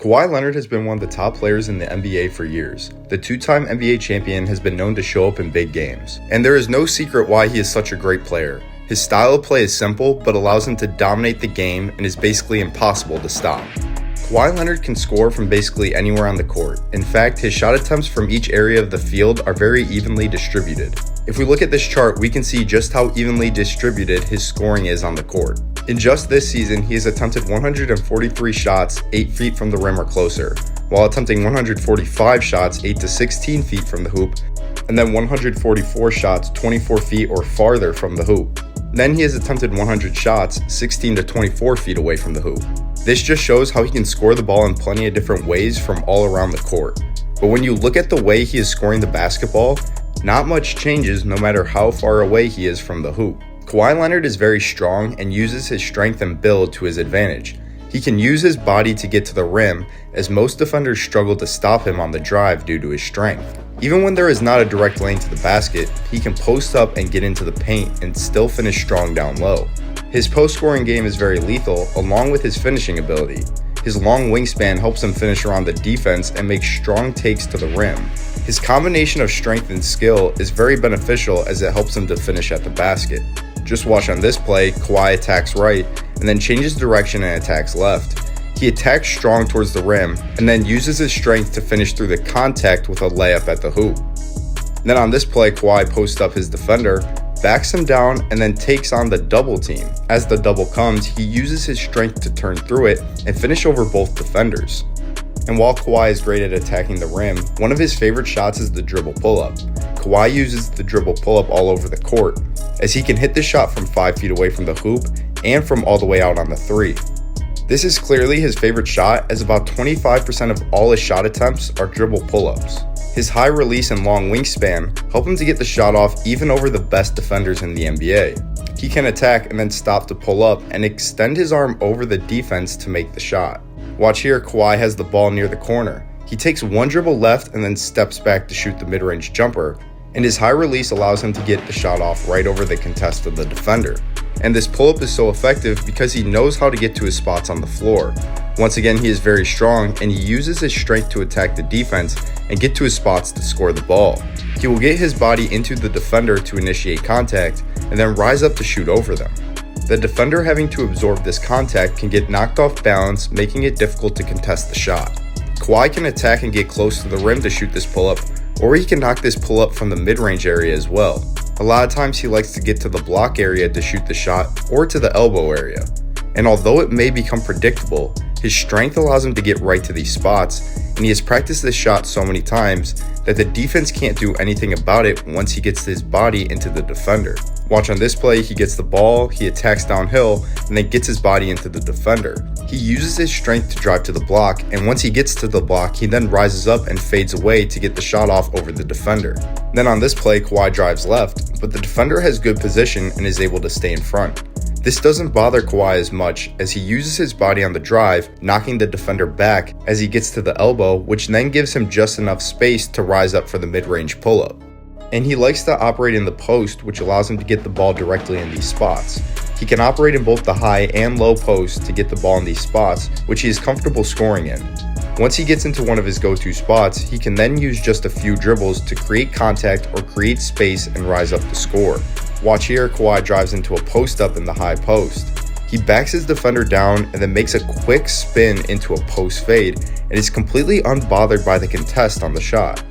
Kawhi Leonard has been one of the top players in the NBA for years. The two-time NBA champion has been known to show up in big games. And there is no secret why he is such a great player. His style of play is simple, but allows him to dominate the game and is basically impossible to stop. Kawhi Leonard can score from basically anywhere on the court. In fact, his shot attempts from each area of the field are very evenly distributed. If we look at this chart, we can see just how evenly distributed his scoring is on the court. In just this season, he has attempted 143 shots 8 feet from the rim or closer, while attempting 145 shots 8 to 16 feet from the hoop, and then 144 shots 24 feet or farther from the hoop. Then he has attempted 100 shots 16 to 24 feet away from the hoop. This just shows how he can score the ball in plenty of different ways from all around the court. But when you look at the way he is scoring the basketball, not much changes no matter how far away he is from the hoop. Kawhi Leonard is very strong and uses his strength and build to his advantage. He can use his body to get to the rim, as most defenders struggle to stop him on the drive due to his strength. Even when there is not a direct lane to the basket, he can post up and get into the paint and still finish strong down low. His post-scoring game is very lethal, along with his finishing ability. His long wingspan helps him finish around the defense and make strong takes to the rim. His combination of strength and skill is very beneficial as it helps him to finish at the basket. Just watch on this play, Kawhi attacks right, and then changes direction and attacks left. He attacks strong towards the rim, and then uses his strength to finish through the contact with a layup at the hoop. Then on this play, Kawhi posts up his defender, backs him down, and then takes on the double team. As the double comes, he uses his strength to turn through it and finish over both defenders. And while Kawhi is great at attacking the rim, one of his favorite shots is the dribble pull-up. Kawhi uses the dribble pull-up all over the court, as he can hit this shot from 5 feet away from the hoop and from all the way out on the three. This is clearly his favorite shot, as about 25% of all his shot attempts are dribble pull-ups. His high release and long wingspan help him to get the shot off even over the best defenders in the NBA. He can attack and then stop to pull up and extend his arm over the defense to make the shot. Watch here, Kawhi has the ball near the corner. He takes one dribble left and then steps back to shoot the mid-range jumper, and his high release allows him to get the shot off right over the contest of the defender. And this pull-up is so effective because he knows how to get to his spots on the floor. Once again, he is very strong, and he uses his strength to attack the defense and get to his spots to score the ball. He will get his body into the defender to initiate contact, and then rise up to shoot over them. The defender having to absorb this contact can get knocked off balance, making it difficult to contest the shot. Kawhi can attack and get close to the rim to shoot this pull-up, or he can knock this pull-up from the mid-range area as well. A lot of times he likes to get to the block area to shoot the shot, or to the elbow area. And although it may become predictable, his strength allows him to get right to these spots, and he has practiced this shot so many times that the defense can't do anything about it once he gets his body into the defender. Watch on this play, he gets the ball, he attacks downhill, and then gets his body into the defender. He uses his strength to drive to the block, and once he gets to the block, he then rises up and fades away to get the shot off over the defender. Then on this play, Kawhi drives left, but the defender has good position and is able to stay in front. This doesn't bother Kawhi as much, as he uses his body on the drive, knocking the defender back as he gets to the elbow, which then gives him just enough space to rise up for the mid-range pull-up. And he likes to operate in the post, which allows him to get the ball directly in these spots. He can operate in both the high and low post to get the ball in these spots, which he is comfortable scoring in. Once he gets into one of his go-to spots, he can then use just a few dribbles to create contact or create space and rise up to score. Watch here, Kawhi drives into a post-up in the high post. He backs his defender down and then makes a quick spin into a post fade and is completely unbothered by the contest on the shot.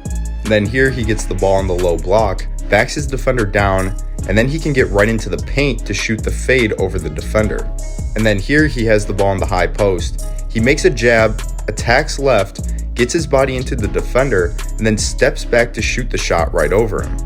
Then here he gets the ball on the low block, backs his defender down, and then he can get right into the paint to shoot the fade over the defender. And then here he has the ball in the high post. He makes a jab, attacks left, gets his body into the defender, and then steps back to shoot the shot right over him.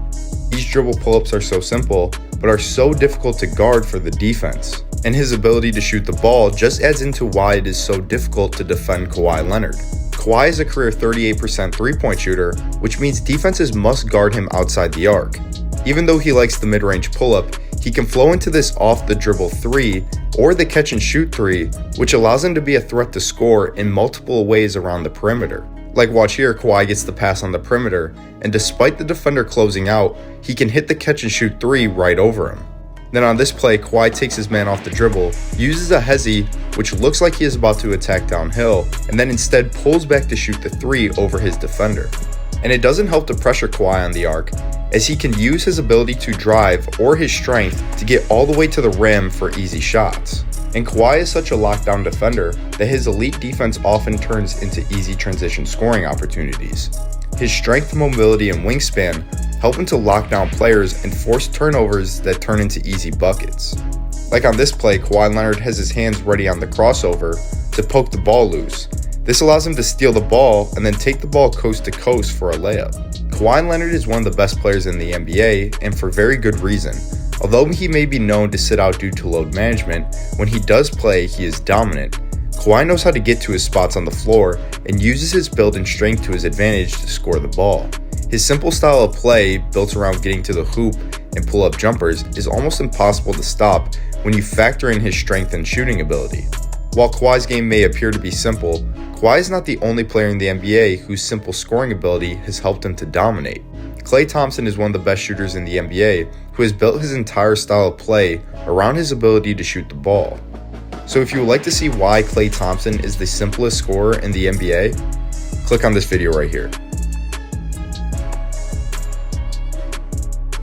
These dribble pull-ups are so simple, but are so difficult to guard for the defense. And his ability to shoot the ball just adds into why it is so difficult to defend Kawhi Leonard. Kawhi is a career 38% three-point shooter, which means defenses must guard him outside the arc. Even though he likes the mid-range pull-up, he can flow into this off the dribble 3 or the catch and shoot 3, which allows him to be a threat to score in multiple ways around the perimeter. Like watch here, Kawhi gets the pass on the perimeter, and despite the defender closing out, he can hit the catch and shoot 3 right over him. Then on this play, Kawhi takes his man off the dribble, uses a hezi, which looks like he is about to attack downhill, and then instead pulls back to shoot the 3 over his defender. And it doesn't help to pressure Kawhi on the arc, as he can use his ability to drive or his strength to get all the way to the rim for easy shots. And Kawhi is such a lockdown defender that his elite defense often turns into easy transition scoring opportunities. His strength, mobility, and wingspan help him to lock down players and force turnovers that turn into easy buckets. Like on this play, Kawhi Leonard has his hands ready on the crossover to poke the ball loose. This allows him to steal the ball and then take the ball coast to coast for a layup. Kawhi Leonard is one of the best players in the NBA, and for very good reason. Although he may be known to sit out due to load management, when he does play, he is dominant. Kawhi knows how to get to his spots on the floor and uses his build and strength to his advantage to score the ball. His simple style of play, built around getting to the hoop and pull-up jumpers, is almost impossible to stop when you factor in his strength and shooting ability. While Kawhi's game may appear to be simple, Kawhi is not the only player in the NBA whose simple scoring ability has helped him to dominate. Klay Thompson is one of the best shooters in the NBA, who has built his entire style of play around his ability to shoot the ball. So if you would like to see why Klay Thompson is the simplest scorer in the NBA, click on this video right here.